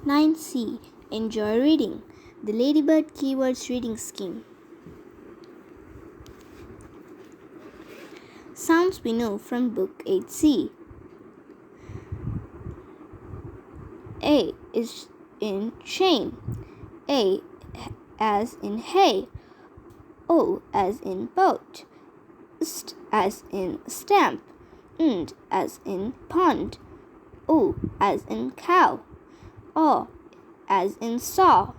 9C. Enjoy reading. The Ladybird Keywords Reading Scheme. Sounds we know from Book 8C. A is in chain. A as in hay. O as in boat. St as in stamp. Nd as in pond. O as in cow. O as in saw.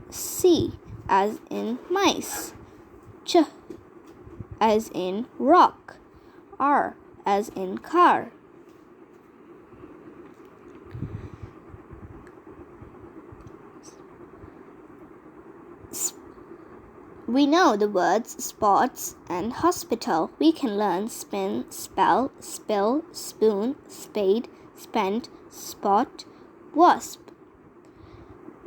C as in mice. Ch as in rock. R as in car. We know the words sports and hospital. We can learn spin, spell, spill, spoon, spade, spent, spot, wasp.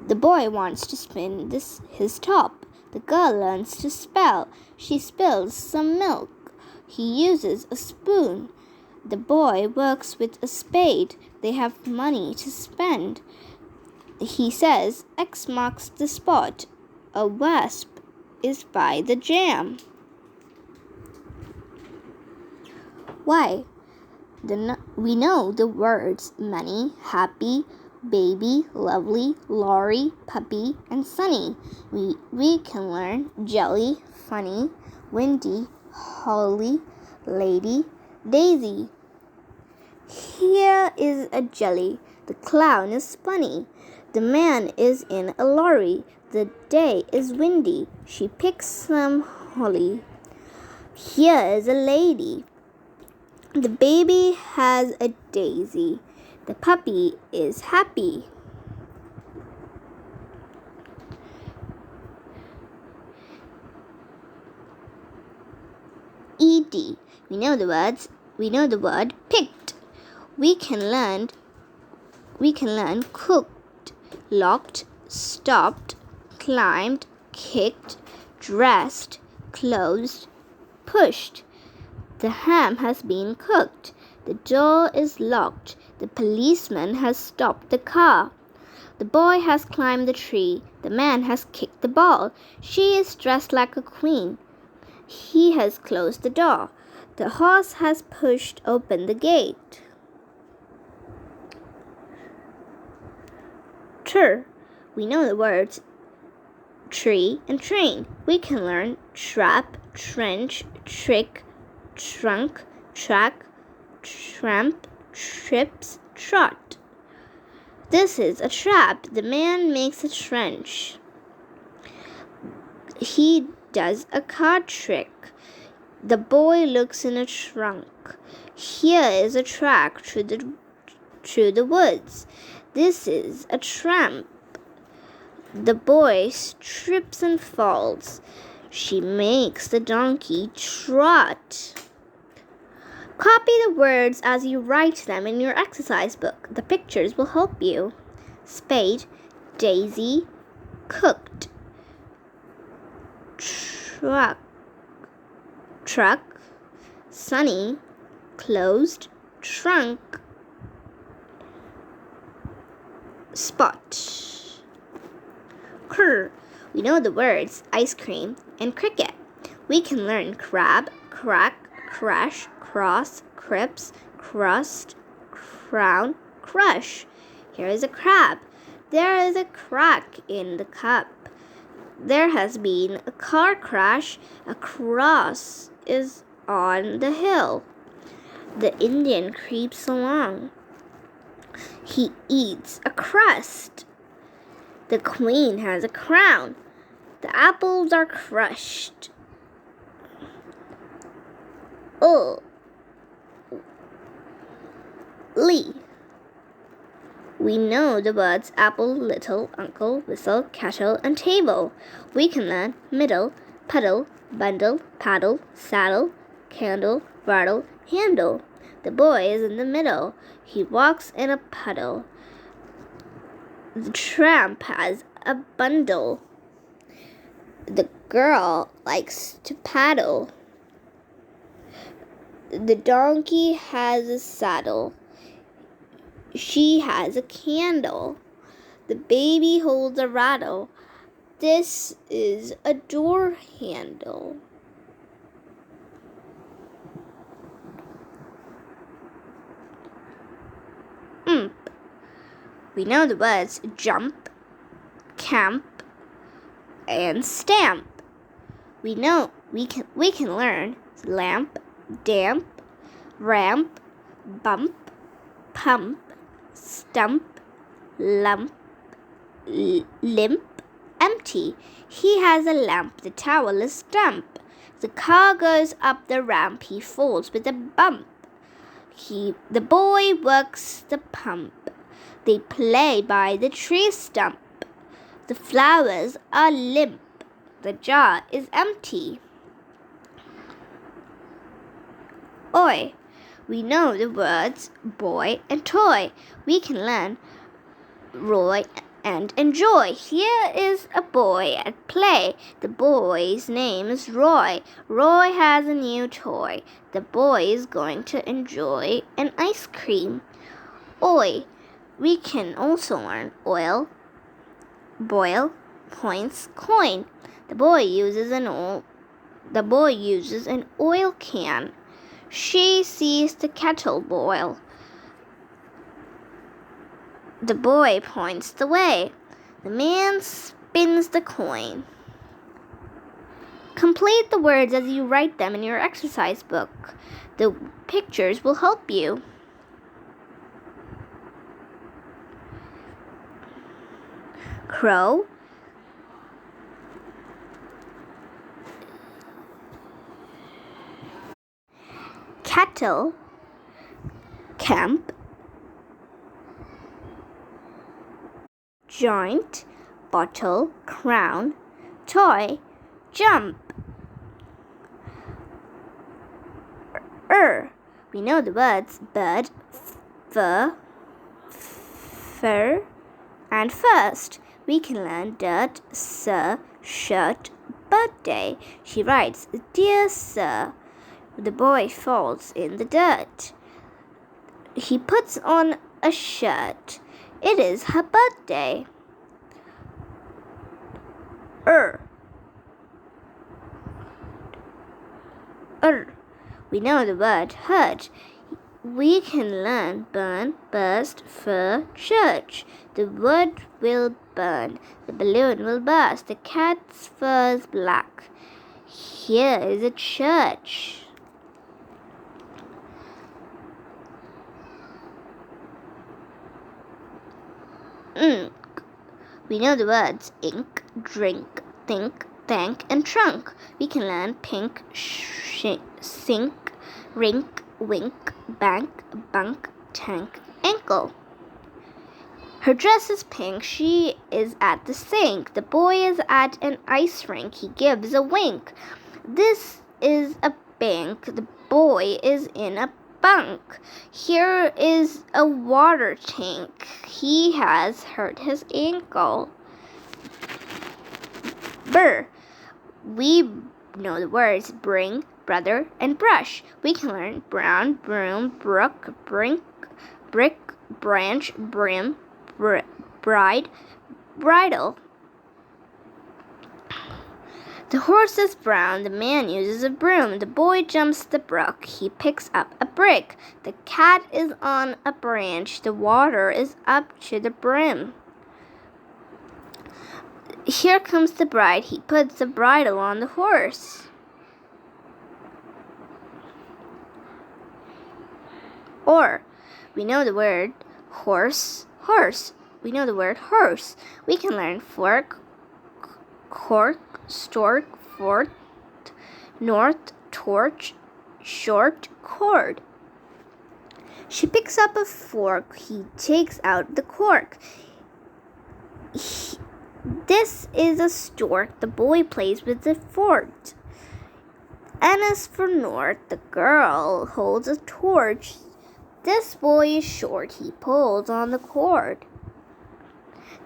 The boy wants to spin his top. The girl learns to spell. She spills some milk. He uses a spoon. The boy works with a spade. They have money to spend. He says X marks the spot. A wasp is by the jam. Why? We know the words many, happy, baby, lovely, lorry, puppy, and sunny. We can learn jelly, funny, windy, holly, lady, daisy. Here is a jelly. The clown is funny. The man is in a lorry. The day is windy. She picks some holly. Here is a lady. The baby has a daisy. The puppy is happy. ED. We know the word picked. We can learn cooked, locked, stopped, climbed, kicked, dressed, closed, pushed. The ham has been cooked. The door is locked. The policeman has stopped the car. The boy has climbed the tree. The man has kicked the ball. She is dressed like a queen. He has closed the door. The horse has pushed open the gate. We know the words tree and train. We can learn trap, trench, trick, trunk, track, tramp, trips, trot. This is a trap. The man makes a trench. He does a card trick. The boy looks in a trunk. Here is a track through the woods. This is a tramp. The boy trips and falls. She makes the donkey trot. Copy the words as you write them in your exercise book. The pictures will help you. Spade, daisy, cooked, truck, sunny, closed, trunk, spot. We know the words ice cream and cricket. We can learn crab, crack, crash, cross, crips, crust, crown, crush. Here is a crab. There is a crack in the cup. There has been a car crash. A cross is on the hill. The Indian creeps along. He eats a crust. The queen has a crown. The apples are crushed. Lee. We know the words apple, little, uncle, whistle, kettle, and table. We can learn middle, puddle, bundle, paddle, saddle, candle, bridle, handle. The boy is in the middle. He walks in a puddle. The tramp has a bundle. The girl likes to paddle. The donkey has a saddle. She has a candle. The baby holds a rattle. This is a door handle. We know the words jump, camp, and stamp. We can learn lamp, damp, ramp, bump, pump, stump, lump, limp, empty. He has a lamp, the towel is damp. The car goes up the ramp, he falls with a bump. The boy works the pump. They play by the tree stump. The flowers are limp. The jar is empty. Oi. We know the words boy and toy. We can learn Roy and enjoy. Here is a boy at play. The boy's name is Roy. Roy has a new toy. The boy is going to enjoy an ice cream. Oi. We can also learn oil, boil, points, coin. The boy uses an oil can. She sees the kettle boil. The boy points the way. The man spins the coin. Complete the words as you write them in your exercise book. The pictures will help you. Crow, kettle, camp, joint, bottle, crown, toy, jump. We know the words bird, fur, and first. We can learn dirt, sir, shirt, birthday. She writes, Dear Sir. The boy falls in the dirt. He puts on a shirt. It is her birthday. We know the word hurt. We can learn burn, burst, fur, church. The wood will burn. The balloon will burst. The cat's fur is black. Here is a church. We know the words ink, drink, think, thank, and trunk. We can learn pink, sink, rink, wink, bank, bunk, tank, ankle. Her dress is pink. She is at the sink. The boy is at an ice rink. He gives a wink. This is a bank. The boy is in a bunk. Here is a water tank. He has hurt his ankle. We know the words bring, brother, and brush. We can learn brown, broom, brook, brink, brick, branch, brim, bride, bridle. The horse is brown. The man uses a broom. The boy jumps the brook. He picks up a brick. The cat is on a branch. The water is up to the brim. Here comes the bride. He puts the bridle on the horse. We know the word horse. We know the word horse. We can learn fork, cork, stork, fort, north, torch, short, cord. She picks up a fork. He takes out the cork. This is a stork. The boy plays with the fort. N is for north. The girl holds a torch. This boy is short. He pulls on the cord.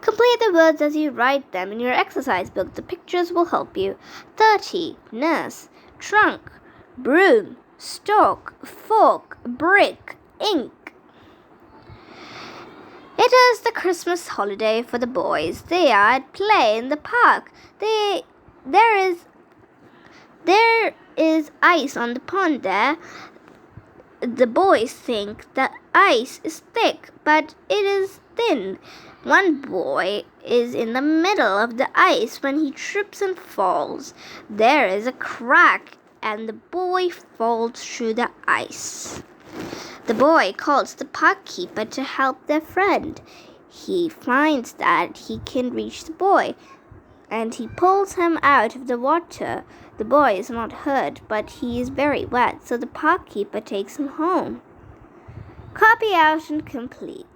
Complete the words as you write them in your exercise book. The pictures will help you. 30. Nurse, trunk, broom, stalk, fork, brick, ink. It It is the Christmas holiday for the boys. They are at play in the park. There is ice on the pond there. The boys think the ice is thick, but it is thin. One boy is in the middle of the ice when he trips and falls. There is a crack, and the boy falls through the ice. The boy calls the park keeper to help their friend. He finds that he can reach the boy, and he pulls him out of the water. The boy is not hurt, but he is very wet, so the park keeper takes him home. Copy out and complete.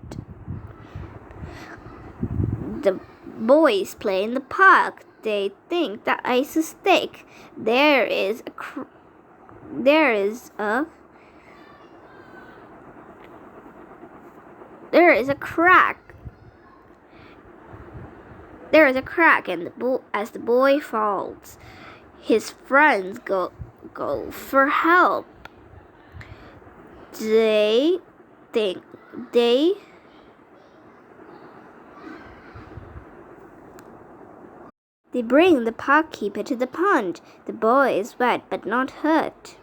The boys play in the park. They think the ice is thick. There is a crack. There is a crack, and as the boy falls, his friends go for help. They bring the park keeper to the pond. The boy is wet but not hurt.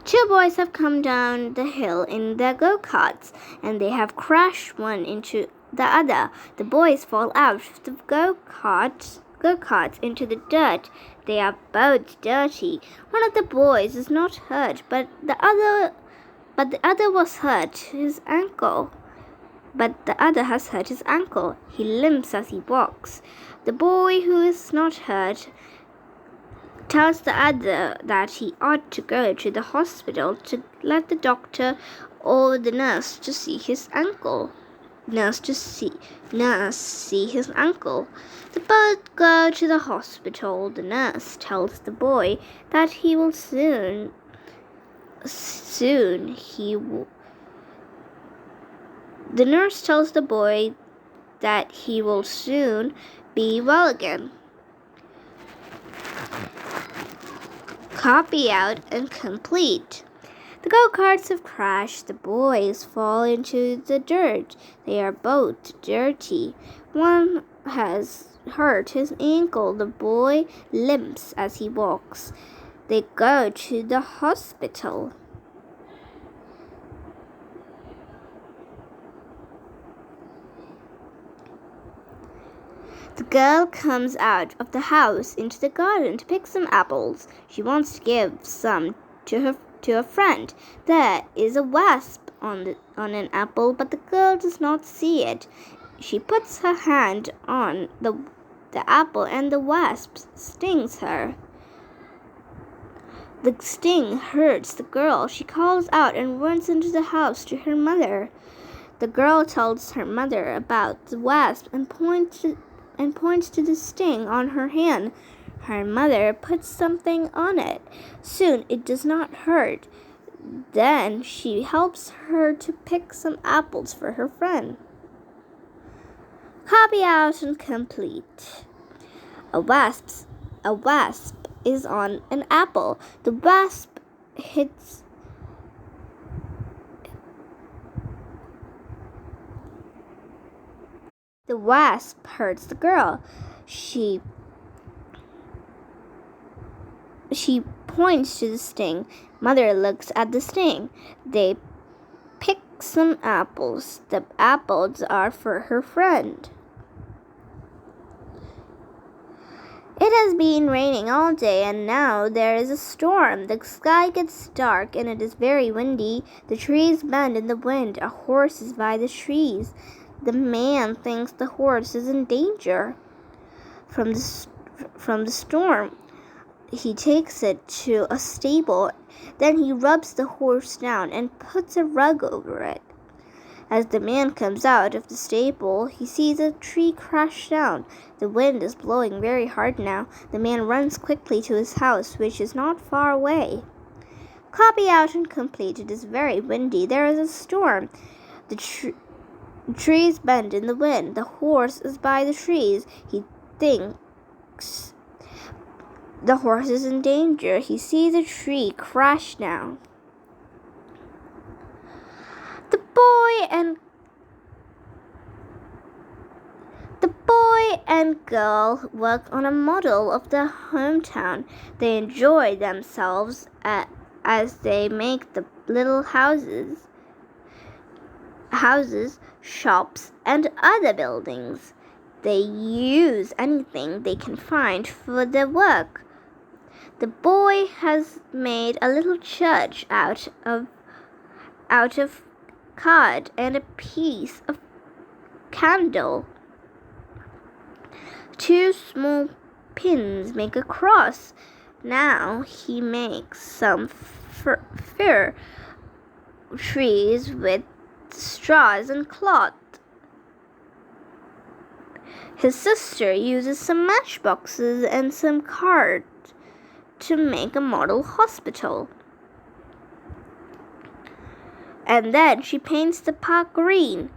Two boys have come down the hill in their go-karts, and they have crashed one into the other. The boys fall out of the go-karts into the dirt. They are both dirty. One of the boys is not hurt, but the other was hurt his ankle. But the other has hurt his ankle. He limps as he walks. The boy who is not hurt tells the other that he ought to go to the hospital to let the doctor or the nurse to see his ankle. Nurse see his ankle. The both go to the hospital. The nurse tells the boy that he will soon The nurse tells the boy that he will soon be well again. Copy out and complete. The go-karts have crashed. The boys fall into the dirt. They are both dirty. One has hurt his ankle. The boy limps as he walks. They go to the hospital. The girl comes out of the house into the garden to pick some apples. She wants to give some to a friend. There is a wasp on an apple, but the girl does not see it. She puts her hand on the apple, and the wasp stings her. The sting hurts the girl. She calls out and runs into the house to her mother. The girl tells her mother about the wasp and points to the sting on her hand. Her mother puts something on it. Soon it does not hurt. Then she helps her to pick some apples for her friend. Copy out and complete. A wasp is on an apple. The wasp hits The wasp hurts the girl. She points to the sting. Mother looks at the sting. They pick some apples. The apples are for her friend. It has been raining all day, and now there is a storm. The sky gets dark, and it is very windy. The trees bend in the wind. A horse is by the trees. The man thinks the horse is in danger from the storm. He takes it to a stable. Then he rubs the horse down and puts a rug over it. As the man comes out of the stable, he sees a tree crash down. The wind is blowing very hard now. The man runs quickly to his house, which is not far away. Copy out and complete. It is very windy. There is a storm. The trees bend in the wind. The horse is by the trees. He thinks the horse is in danger. He sees a tree crash down. The boy and girl work on a model of their hometown. They enjoy themselves as they make the little houses, shops, and other buildings. They use anything they can find for their work. The boy has made a little church out of card and a piece of candle. 2 small pins make a cross. Now he makes some fir trees with straws and cloth. His sister uses some matchboxes and some cards to make a model hospital. And then she paints the park green.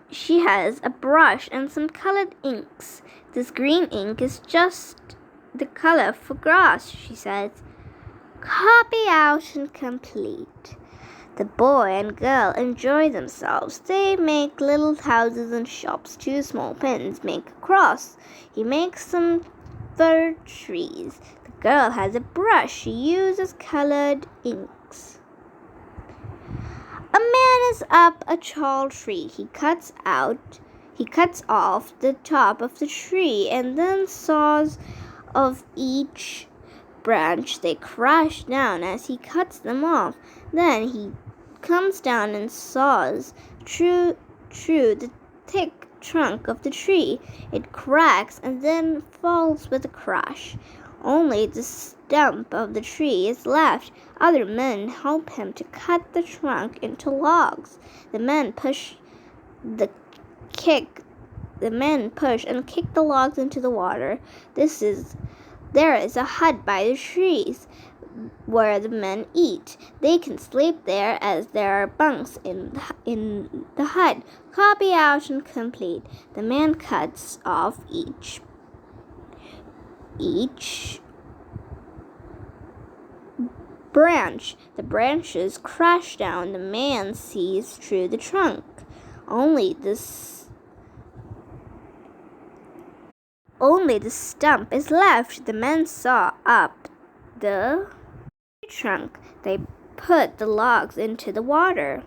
She has a brush and some colored inks. This green ink is just the color for grass, she says. Copy out and complete. The boy and girl enjoy themselves. They make little houses and shops. 2 small pins make a cross. He makes some fir trees. The girl has a brush. She uses colored inks. A man is up a tall tree. He cuts off the top of the tree and then saws off each branch. They crash down as he cuts them off. Then he comes down and saws through the thick trunk of the tree. It cracks and then falls with a crash. Only the stump of the tree is left. Other men help him to cut the trunk into logs. The men push and kick the logs into the water. There is a hut by the trees where the men eat. They can sleep there as there are bunks in the hut. Copy out and complete. The man cuts off each branch. The branches crash down. The man sees through the trunk. Only the stump is left. The men saw up the trunk. They put the logs into the water.